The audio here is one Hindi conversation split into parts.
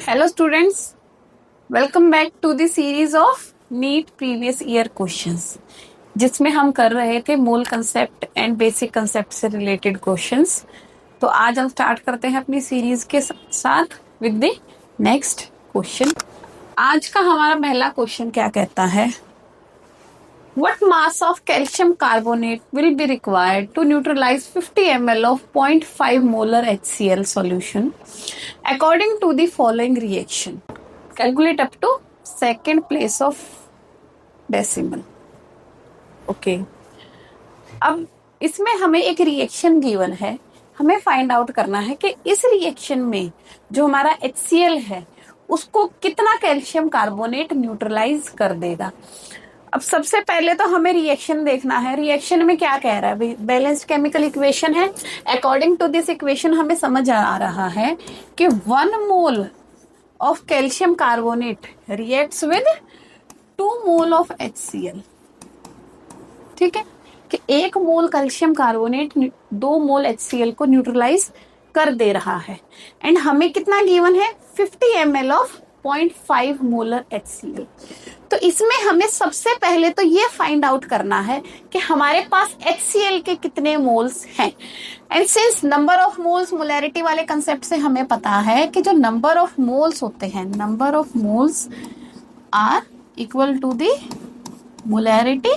Hello students, welcome back to the series of NEET previous year questions जिसमें हम कर रहे थे मोल कंसेप्ट एंड बेसिक कंसेप्ट से रिलेटेड क्वेश्चंस। तो आज हम स्टार्ट करते हैं अपनी सीरीज के साथ विद द नेक्स्ट क्वेश्चन। आज का हमारा पहला क्वेश्चन क्या कहता है, What mass of calcium carbonate will be required to neutralize 50 ml of 0.5 molar HCl solution according to the following reaction? Calculate up to second place of decimal. Okay. अब इसमें हमें एक रिएक्शन गिवन है, हमें फाइंड आउट करना है कि इस रिएक्शन में जो हमारा HCl है उसको कितना कैल्शियम कार्बोनेट न्यूट्रलाइज कर देगा। अब सबसे पहले तो हमें रिएक्शन देखना है, रिएक्शन में क्या कह रहा है, बैलेंस्ड केमिकल इक्वेशन है। अकॉर्डिंग टू दिस इक्वेशन हमें समझ आ रहा है कि 1 mole of calcium carbonate reacts with 2 mole of HCl। ठीक है कि 1 मोल कैल्शियम कार्बोनेट 2 मोल HCl को न्यूट्रलाइज कर दे रहा है। एंड हमें कितना गिवन है, 50 ml ऑफ 0.5 मोलर HCl। तो इसमें हमें सबसे पहले तो ये फाइंड आउट करना है कि हमारे पास HCl के कितने मोल्स हैं। And since number of moles molarity वाले कंसेप्ट से हमें पता है कि जो नंबर ऑफ मोल्स होते हैं, number of moles are equal to the molarity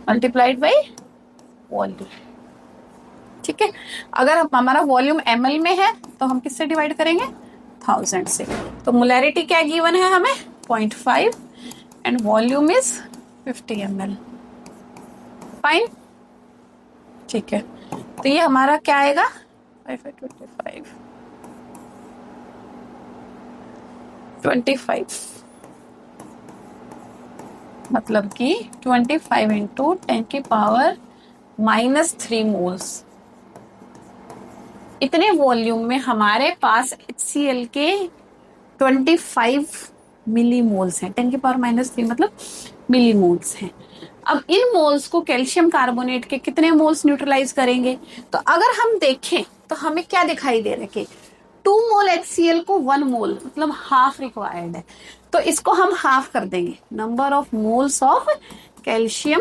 multiplied by volume. ठीक है, अगर हमारा वॉल्यूम ml में है तो हम किससे डिवाइड करेंगे, 1000 से। तो मोलैरिटी क्या गिवन है हमें, 0.5 and volume is 50 ml। Fine, ठीक है। तो ये हमारा क्या आएगा, 25 मतलब कि 25 इंटू 10 की पावर -3 मोल्स। इतने वॉल्यूम में हमारे पास HCl के 25 मिली मोल्स हैं। 10 की पावर -3 मतलब मिली मोल्स हैं। अब इन मोल्स को कैल्शियम कार्बोनेट के कितने मोल्स न्यूट्रलाइज करेंगे। तो अगर हम देखें तो हमें क्या दिखाई दे रहा है कि 2 मोल HCl को 1 मोल मतलब हाफ रिक्वायर्ड है। तो इसको हम हाफ कर देंगे, number of moles of calcium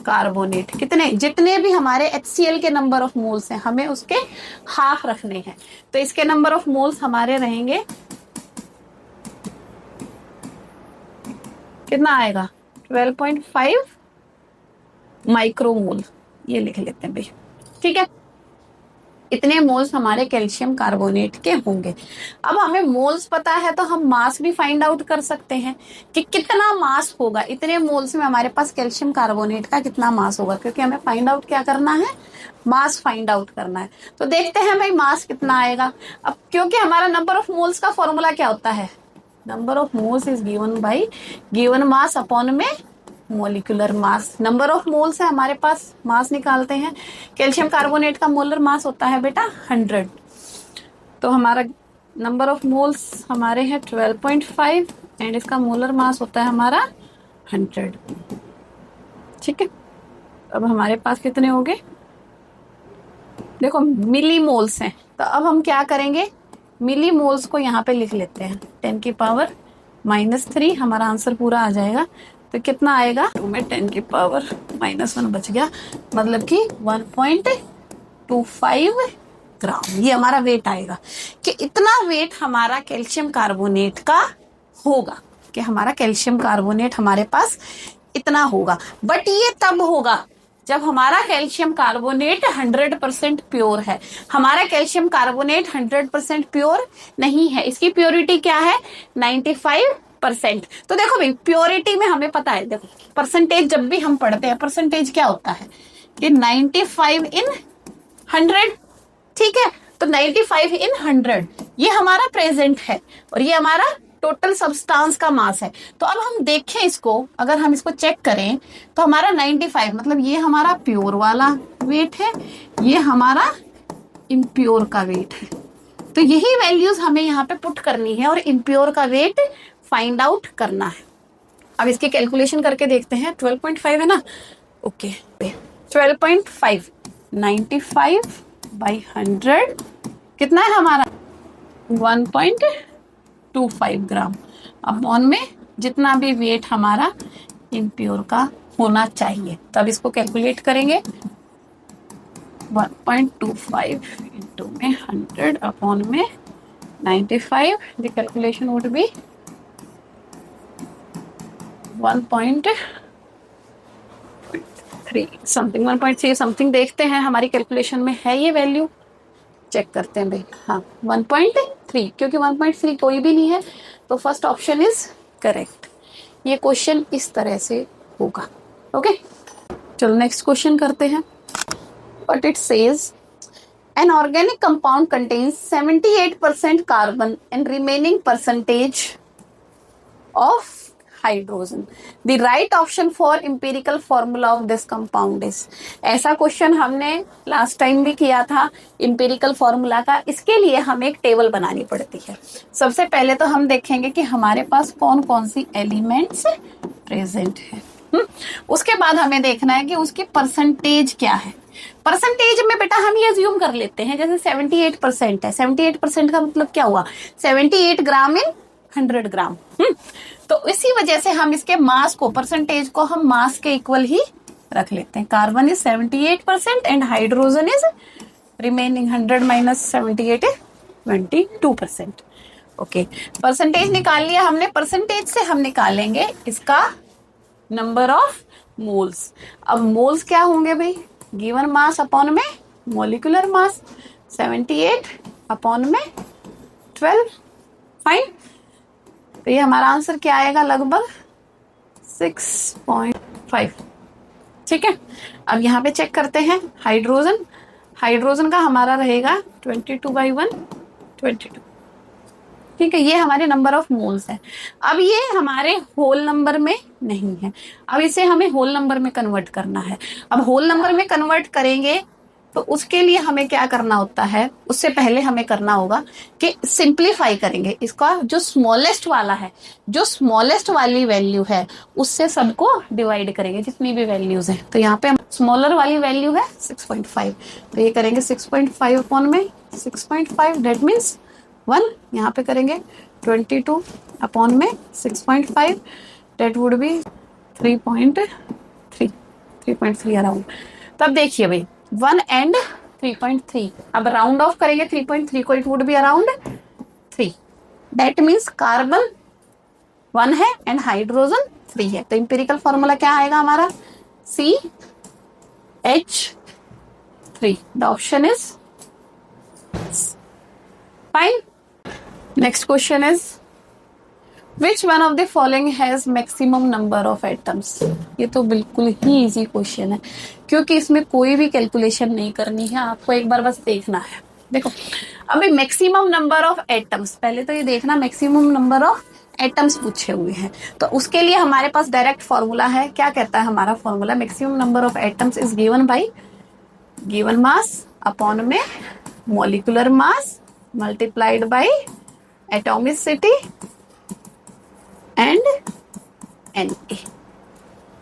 carbonate कितने, जितने भी हमारे HCl के नंबर ऑफ मोल्स हैं हमें उसके हाफ रखने हैं। तो इसके नंबर ऑफ मोल्स हमारे रहेंगे, कितना आएगा, 12.5 माइक्रोमोल। ये लिख लेते हैं भाई, ठीक है। इतने मोल्स हमारे कैल्शियम कार्बोनेट के होंगे। अब हमें मोल्स पता है तो हम मास भी फाइंड आउट कर सकते हैं कि कितना मास होगा, इतने मोल्स में हमारे पास कैल्शियम कार्बोनेट का कितना मास होगा, क्योंकि हमें फाइंड आउट क्या करना है, मास फाइंड आउट करना है। तो देखते हैं भाई मास कितना आएगा। अब क्योंकि हमारा नंबर ऑफ मोल्स का फॉर्मूला क्या होता है, number of moles is given by given mass upon में molecular mass. Number of moles है हमारे पास, मास निकालते हैं। कैल्शियम कार्बोनेट का मोलर मास होता है बेटा 100। तो हमारा नंबर ऑफ मोल्स हमारे हैं 12.5 एंड इसका मोलर मास होता है हमारा 100। ठीक है, अब हमारे पास कितने हो गए, देखो मिली मोल्स हैं। तो अब हम क्या करेंगे, मिली मोल्स को यहाँ पे लिख लेते हैं, 10 की पावर -3 हमारा आंसर पूरा आ जाएगा। तो कितना आएगा, 2 में 10 की पावर -1 बच गया, मतलब कि 1.25 ग्राम ये हमारा वेट आएगा। कि इतना वेट हमारा कैल्शियम कार्बोनेट का होगा, कि हमारा कैल्शियम कार्बोनेट हमारे पास इतना होगा। बट ये तब होगा जब हमारा कैल्शियम कार्बोनेट 100% प्योर है। हमारा कैल्शियम कार्बोनेट 100% प्योर नहीं है, इसकी प्योरिटी क्या है, 95%। तो देखो भाई प्योरिटी में हमें पता है, देखो परसेंटेज जब भी हम पढ़ते हैं परसेंटेज क्या होता है कि 95 इन 100। ठीक है, तो 95 इन 100 ये हमारा प्रेजेंट है और ये हमारा टोटल सब्सटेंस का मास है। तो अब हम देखें इसको, अगर हम इसको चेक करें तो हमारा 95 मतलब ये हमारा प्योर वाला वेट है, ये हमारा इम्प्योर का वेट है। तो यही वैल्यूज हमें यहाँ पे पुट करनी है और इम्प्योर का वेट फाइंड आउट करना है। अब इसकी कैलकुलेशन करके देखते हैं, 12.5 है ना, ओके 12.5 95 by 100 कितना है हमारा 1.25 ग्राम अपॉन में जितना भी वेट हमारा इम्प्योर का होना चाहिए। तब इसको कैलकुलेट करेंगे 1.25 इंटू में 100 अपॉन में 95, the calculation would be 1.3 something, 1.3 something. देखते हैं हमारी कैलकुलेशन में है ये वैल्यू, चेक करते हैं भाई। हाँ 1.3, क्योंकि 1.3 कोई भी नहीं है तो फर्स्ट ऑप्शन इज करेक्ट। ये क्वेश्चन इस तरह से होगा। ओके चलो नेक्स्ट क्वेश्चन करते हैं। But it says an organic compound contains 78% carbon and remaining percentage of hydrogen. The right option for empirical formula of this compound is। ऐसा क्वेश्चन हमने लास्ट टाइम भी किया था empirical formula का। इसके लिए हमें एक टेबल बनानी पड़ती है। सबसे पहले तो हम देखेंगे कि हमारे पास कौन कौन सी एलिमेंट्स प्रेजेंट है। उसके बाद हमें देखना है कि उसकी परसेंटेज क्या है। परसेंटेज में बेटा हम ये अज्यूम कर लेते हैं जैसे 78% है। 78% का मतलब क्या हुआ, 78 ग्राम इन 100 ग्राम। तो इसी वजह से हम इसके मास को, परसेंटेज को हम मास के इक्वल ही रख लेते हैं। Carbon is 78% and hydrogen is remaining 100 minus 78 is 22%। Okay percentage निकाल लिया हमने। परसेंटेज से हम निकालेंगे इसका नंबर ऑफ मोल्स। अब मोल्स क्या होंगे भाई, गिवन मास अपॉन में मॉलिक्यूलर मास, 78 अपॉन में 12। फाइन, तो ये हमारा आंसर क्या आएगा, लगभग 6.5। ठीक है, अब यहाँ पे चेक करते हैं हाइड्रोजन। हाइड्रोजन का हमारा रहेगा 22/1 22। ठीक है, ये हमारे नंबर ऑफ मोल्स है। अब ये हमारे होल नंबर में नहीं है, अब इसे हमें होल नंबर में कन्वर्ट करना है। अब होल नंबर में कन्वर्ट करेंगे तो उसके लिए हमें क्या करना होता है, उससे पहले हमें करना होगा कि सिंप्लीफाई करेंगे इसका। जो स्मॉलेस्ट वाला है, जो स्मॉलेस्ट वाली वैल्यू है उससे सबको डिवाइड करेंगे जितनी भी वैल्यूज है। तो यहाँ पे स्मॉलर वाली वैल्यू है 6.5, तो ये करेंगे 6.5 अपॉन में 6.5, डेट मीन्स 1। यहाँ पे करेंगे 22 अपॉन में 6.5, डेट वुड बी 3.3 अराउंड। तब देखिए भाई 1 एंड 3.3, अब राउंड ऑफ करेंगे 3.3 को, it would be around 3। That means carbon 1 है एंड हाइड्रोजन 3 है। तो इंपेरिकल फॉर्मूला क्या आएगा हमारा, CH3। The option is fine. Next question is which one of the following has maximum number of atoms. ये तो बिल्कुल ही इजी क्वेश्चन है क्योंकि इसमें कोई भी कैलकुलेशन नहीं करनी है, आपको एक बार बस देखना है। देखो अभी मैक्सिमम नंबर ऑफ एटम्स, पहले तो ये देखना मैक्सिमम नंबर ऑफ एटम्स पूछे हुए हैं, तो उसके लिए हमारे पास डायरेक्ट फॉर्मूला है। क्या कहता है हमारा formula, maximum number of atoms is given by given mass upon में molecular mass multiplied by atomicity and Na।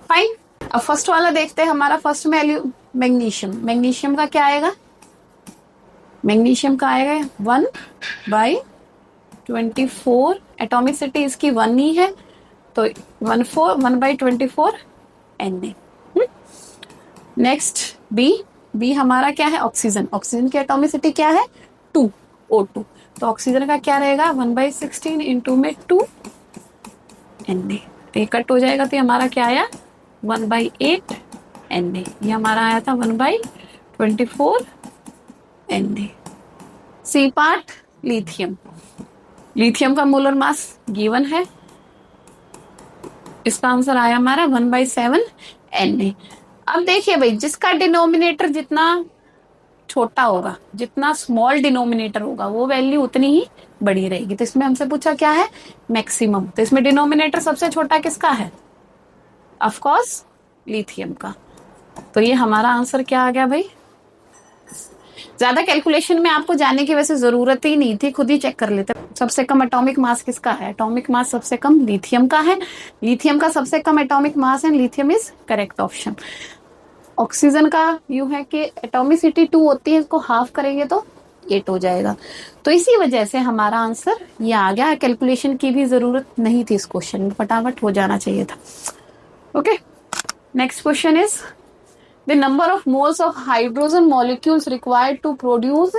Fine, अब फर्स्ट वाला देखते हैं। हमारा फर्स्ट वैल्यू मैग्नीशियम, मैग्नीशियम का क्या आएगा, मैग्नीशियम का आएगा 1/24, एटॉमिसिटी इसकी 1 ही है तो 1/24 Na। नेक्स्ट बी हमारा क्या है, ऑक्सीजन। ऑक्सीजन की एटॉमिसिटी क्या है 2 O2, तो ऑक्सीजन का क्या रहेगा 1/16 इंटू में 2 Na। तो ये कट हो जाएगा तो ये हमारा क्या आया 1/8 Na। ये हमारा आया था 1/24 Na। C part lithium, lithium का मोलर मास गिवन है, इसका आंसर आया हमारा 1/7 Na। अब देखिए भाई जिसका डिनोमिनेटर जितना छोटा होगा, जितना स्मॉल डिनोमिनेटर होगा वो वैल्यू उतनी ही बड़ी रहेगी। तो इसमें हमसे पूछा क्या है मैक्सिमम, तो इसमें डिनोमिनेटर सबसे छोटा किसका है, ऑफ कोर्स लिथियम का। तो ये हमारा आंसर क्या आ गया भाई। ज्यादा कैलकुलेशन में आपको जाने की वैसे जरूरत ही नहीं थी, खुद ही चेक कर लेते। सबसे कम एटॉमिक मास किसका है, एटॉमिक मास सबसे कम लिथियम का है, लिथियम का सबसे कम एटॉमिक मास है, lithium is correct option. Oxygen का यूं है कि एटॉमिसिटी 2 होती है, इसको हाफ करेंगे तो 8 हो जाएगा। तो इसी वजह से हमारा आंसर ये आ गया। कैलकुलेशन की भी जरूरत नहीं थी इस क्वेश्चन में, फटाफट हो जाना चाहिए था। Okay, next question is the number of moles of hydrogen molecules required to produce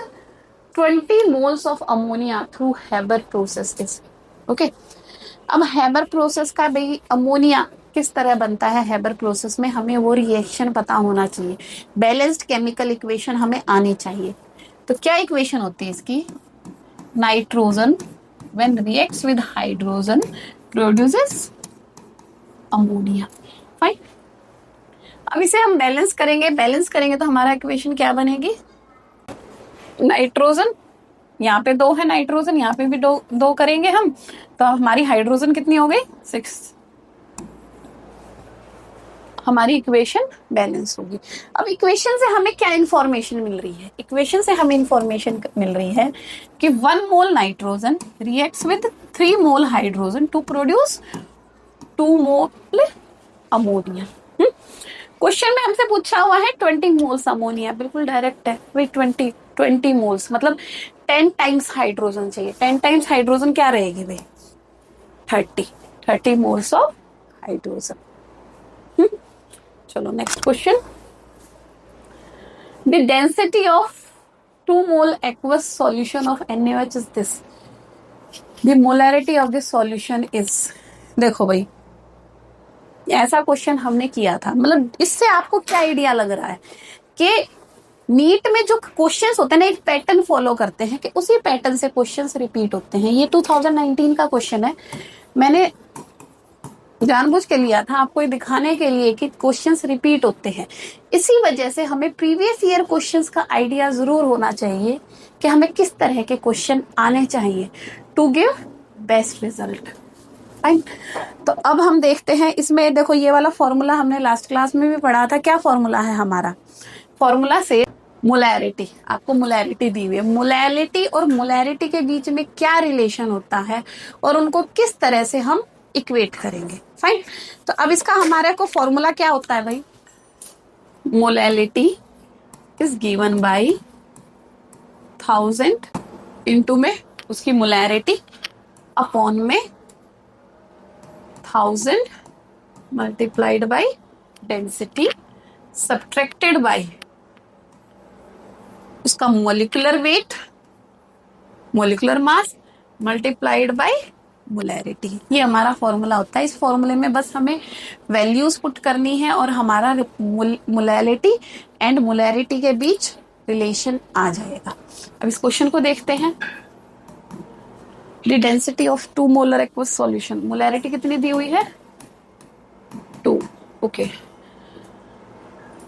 20 moles of ammonia through Haber process is. Okay, अब हेबर प्रोसेस का भाई अमोनिया किस तरह बनता है, हेबर प्रोसेस में हमें वो रिएक्शन पता होना चाहिए, बैलेंस्ड केमिकल इक्वेशन हमें आनी चाहिए। तो क्या इक्वेशन होती है इसकी, nitrogen when reacts with hydrogen produces ammonia. Fine, अब इसे हम बैलेंस करेंगे तो हमारा इक्वेशन क्या बनेगी, नाइट्रोजन, यहाँ पे 2 है नाइट्रोजन, यहाँ पे भी दो करेंगे हम, तो हमारी हाइड्रोजन कितनी हो गई 6, हमारी इक्वेशन बैलेंस होगी। अब इक्वेशन से हमें क्या इंफॉर्मेशन मिल रही है, इक्वेशन से हमें इंफॉर्मेशन मिल रही है कि 1 mole nitrogen reacts with 3 mole hydrogen to produce 2 mole ammonia. Question में हमसे पूछा हुआ है 20 मोल्स अमोनिया, बिल्कुल डायरेक्ट है भाई, 20 मोल्स मतलब 10 टाइम्स हाइड्रोजन चाहिए। 10 टाइम्स हाइड्रोजन क्या रहेगी भाई, 30 मोल्स ऑफ हाइड्रोजन। चलो next question, the density of 2 mole aqueous solution of NaOH is this, the molarity of this solution is. देखो भाई, ऐसा क्वेश्चन हमने किया था, मतलब इससे आपको क्या आइडिया लग रहा है कि नीट में जो क्वेश्चंस होते हैं ना, एक पैटर्न फॉलो करते हैं कि उसी पैटर्न से क्वेश्चंस रिपीट होते हैं। ये 2019 का क्वेश्चन है, मैंने जानबूझ के लिया था आपको ये दिखाने के लिए कि क्वेश्चंस रिपीट होते हैं। इसी वजह से हमें प्रीवियस ईयर क्वेश्चंस का आइडिया जरूर होना चाहिए कि हमें किस तरह के क्वेश्चन आने चाहिए to give best result. Fine, तो अब हम देखते हैं इसमें, देखो ये वाला फॉर्मूला हमने लास्ट क्लास में भी पढ़ा था। क्या फॉर्मूला है हमारा, फॉर्मूला से मोलैरिटी, आपको मोलैरिटी दी हुई है, मोलैरिटी और मोलैरिटी के बीच में क्या रिलेशन होता है और उनको किस तरह से हम इक्वेट करेंगे। फाइन, तो अब इसका हमारे को फॉर्मूला क्या होता है भाई, molarity is given by 1000 into में उसकी मोलैरिटी अपॉन में 1000 multiplied by density subtracted by उसका molecular weight, molecular mass multiplied by molarity. ये हमारा फॉर्मूला होता है। इस फॉर्मूले में बस हमें वैल्यूज पुट करनी है और हमारा मोलैरिटी एंड मोलैरिटी के बीच रिलेशन आ जाएगा। अब इस क्वेश्चन को देखते हैं, the density of 2 molar aqueous solution, molarity कितनी दी हुई है 2, ओके,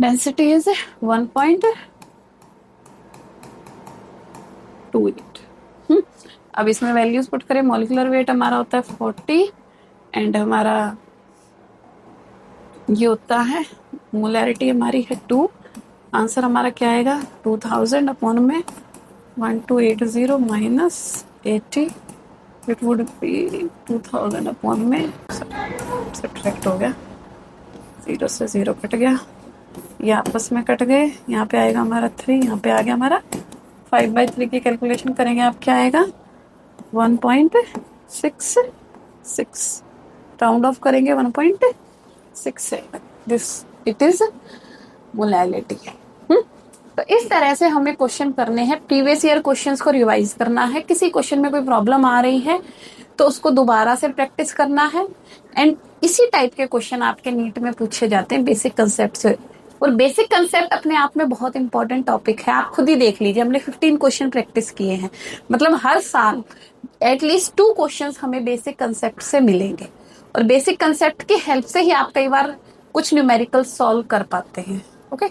डेंसिटी इज 1.28। अब इसमें वैल्यूज पुट करें, मॉलिक्यूलर वेट हमारा होता है 40 एंड हमारा ये होता है मोलैरिटी हमारी है 2। आंसर हमारा क्या आएगा 2000 अपॉन में 1280 minus 80, it would be 2000 upon में, सब्ट्रैक्ट हो गया, 0 से 0 कट गया, ये आपस में कट गए, यहाँ पे आएगा हमारा 3, यहाँ पे आ गया हमारा 5/3 की कैलकुलेशन करेंगे आप क्या आएगा 1.66, राउंड ऑफ करेंगे 1.67, दिस इट इज मोलैरिटी। तो इस तरह से हमें क्वेश्चन करने हैं, प्रीवियस ईयर क्वेश्चंस को रिवाइज करना है। किसी क्वेश्चन में कोई प्रॉब्लम आ रही है तो उसको दोबारा से प्रैक्टिस करना है एंड इसी टाइप के क्वेश्चन आपके नीट में पूछे जाते हैं बेसिक कंसेप्ट से। और बेसिक कंसेप्ट अपने आप में बहुत इंपॉर्टेंट टॉपिक है, आप खुद ही देख लीजिए, हमने 15 क्वेश्चन प्रैक्टिस किए हैं, मतलब हर साल एटलीस्ट 2 क्वेश्चंस हमें बेसिक कंसेप्ट से मिलेंगे और बेसिक कंसेप्ट की हेल्प से ही आप कई बार कुछ न्यूमेरिकल सॉल्व कर पाते हैं। ओके,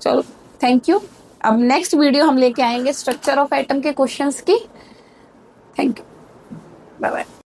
चलो थैंक यू। अब नेक्स्ट वीडियो हम लेके आएंगे स्ट्रक्चर ऑफ एटम के क्वेश्चंस की। Thank you, bye bye.